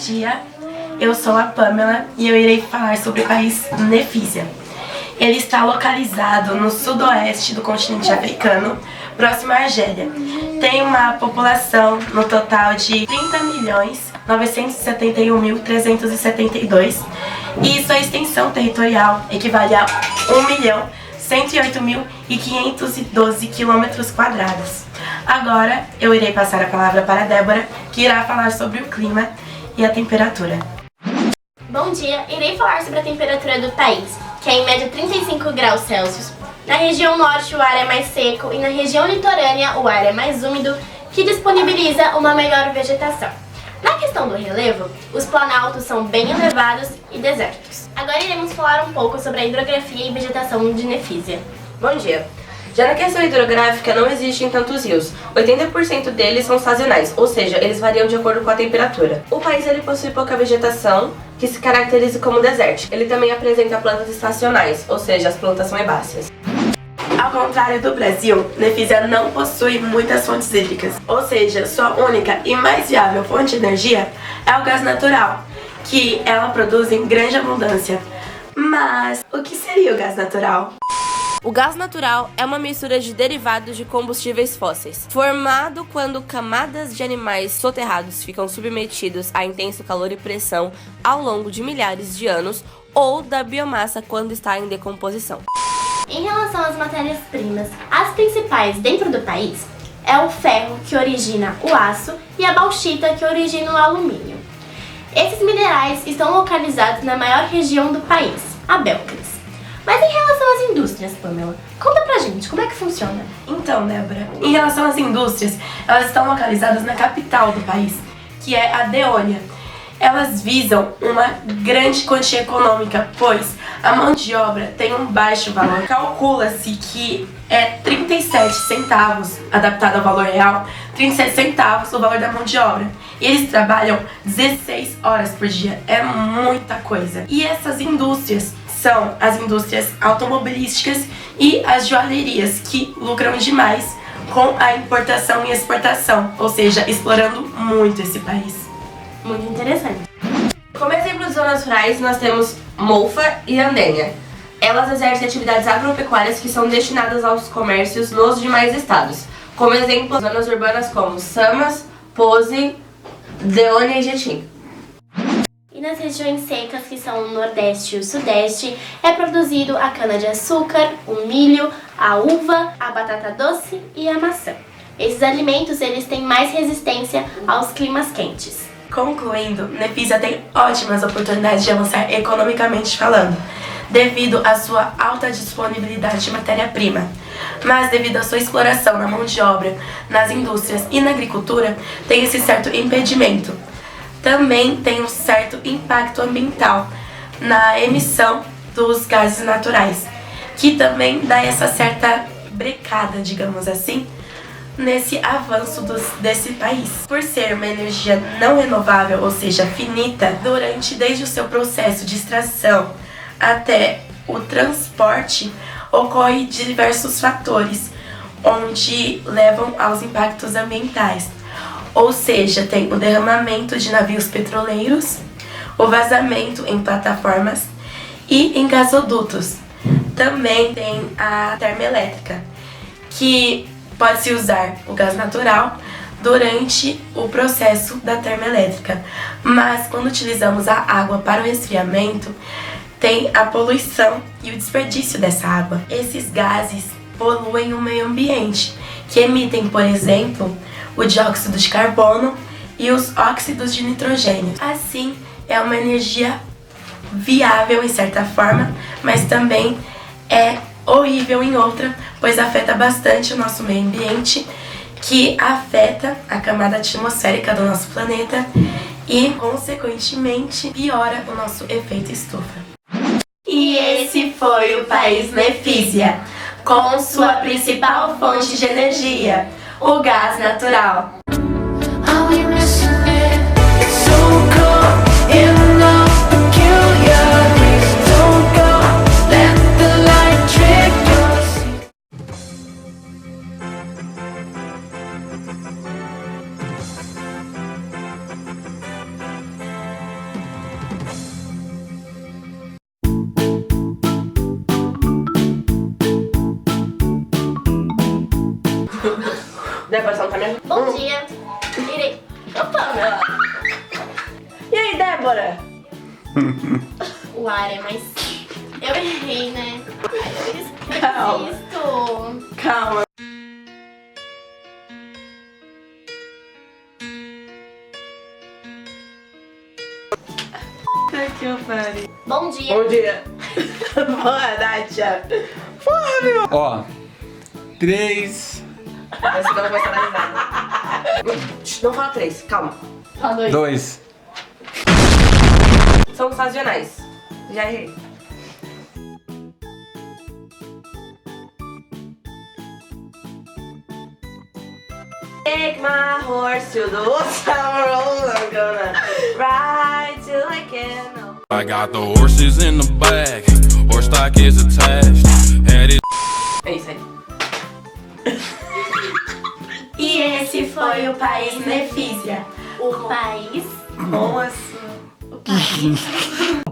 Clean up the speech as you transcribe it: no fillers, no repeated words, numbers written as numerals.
dia, eu sou a Pamela e eu irei falar sobre o país Nefísia. Ele está localizado no sudoeste do continente africano, próximo à Argélia. Tem uma população no total de 30.971.372 e sua extensão territorial equivale a 1.108.512 km². Agora eu irei passar a palavra para a Débora, que irá falar sobre o clima e a temperatura. Bom dia, irei falar sobre a temperatura do país, que é em média 35 graus Celsius. Na região norte o ar é mais seco e na região litorânea o ar é mais úmido, que disponibiliza uma melhor vegetação. Na questão do relevo, os planaltos são bem elevados e desertos. Agora iremos falar um pouco sobre a hidrografia e vegetação de Nefísia. Bom dia! Já na questão hidrográfica não existem tantos rios, 80% deles são sazonais, ou seja, eles variam de acordo com a temperatura. O país ele possui pouca vegetação, que se caracteriza como desértico. Ele também apresenta plantas estacionais, ou seja, as plantas são herbáceas. Ao contrário do Brasil, Nefísia não possui muitas fontes hídricas, ou seja, sua única e mais viável fonte de energia é o gás natural, que ela produz em grande abundância. Mas o que seria o gás natural? O gás natural é uma mistura de derivados de combustíveis fósseis, formado quando camadas de animais soterrados ficam submetidos a intenso calor e pressão ao longo de milhares de anos, ou da biomassa quando está em decomposição. Em relação às matérias-primas, as principais dentro do país é o ferro, que origina o aço, e a bauxita, que origina o alumínio. Esses minerais estão localizados na maior região do país, a Belcris. Mas em relação às indústrias, Pamela, conta pra gente, como é que funciona? Então, Débora, em relação às indústrias, elas estão localizadas na capital do país, que é a Deônia. Elas visam uma grande quantia econômica, pois a mão de obra tem um baixo valor. Calcula-se que é 37 centavos, adaptado ao valor real, 37 centavos o valor da mão de obra. E eles trabalham 16 horas por dia, é muita coisa. E essas indústrias são as indústrias automobilísticas e as joalherias, que lucram demais com a importação e exportação, ou seja, explorando muito esse país. Muito interessante. Como exemplo de zonas rurais, nós temos Mofa e Andênia. Elas exercem atividades agropecuárias que são destinadas aos comércios nos demais estados. Como exemplo, zonas urbanas como Samas, Pose, Deônia e Jetim. E nas regiões secas, que são o Nordeste e o Sudeste, é produzido a cana-de-açúcar, o milho, a uva, a batata doce e a maçã. Esses alimentos eles têm mais resistência aos climas quentes. Concluindo, Nefísia tem ótimas oportunidades de avançar economicamente falando, devido à sua alta disponibilidade de matéria-prima. Mas devido à sua exploração na mão de obra, nas indústrias e na agricultura, tem esse certo impedimento. Também tem um certo impacto ambiental na emissão dos gases naturais, que também dá essa certa brecada, digamos assim, nesse avanço desse país. Por ser uma energia não renovável, ou seja, finita, desde o seu processo de extração até o transporte, ocorre diversos fatores, onde levam aos impactos ambientais. Ou seja, tem o derramamento de navios petroleiros, o vazamento em plataformas e em gasodutos. Também tem a termoelétrica, que pode-se usar o gás natural durante o processo da termoelétrica. Mas quando utilizamos a água para o resfriamento, tem a poluição e o desperdício dessa água. Esses gases poluem o meio ambiente, que emitem, por exemplo, o dióxido de carbono e os óxidos de nitrogênio. Assim, é uma energia viável em certa forma, mas também é horrível em outra, pois afeta bastante o nosso meio ambiente, que afeta a camada atmosférica do nosso planeta e, consequentemente, piora o nosso efeito estufa. E esse foi o país Nefísia, com sua principal fonte de energia, o gás natural. Débora, você não tá me ajudando? Bom dia, irei... Opa! E aí, Débora? O ar é mais... Eu errei, né? Ai, eu Calma. desisto. Calma. Que eu pare. Bom dia. Bom dia. Boa, Nádia. Ó, 3, Mas você não vai começar a dar risada. Não fala 3, calma. Fala dois. 2. São sazonais. Já errei. Take my horse to the old summer road. I'm gonna ride till I can. I got the horses in the back, horse stock is attached. Had it. É isso aí. E esse foi o país Nefísia. O país... Nossa. O país...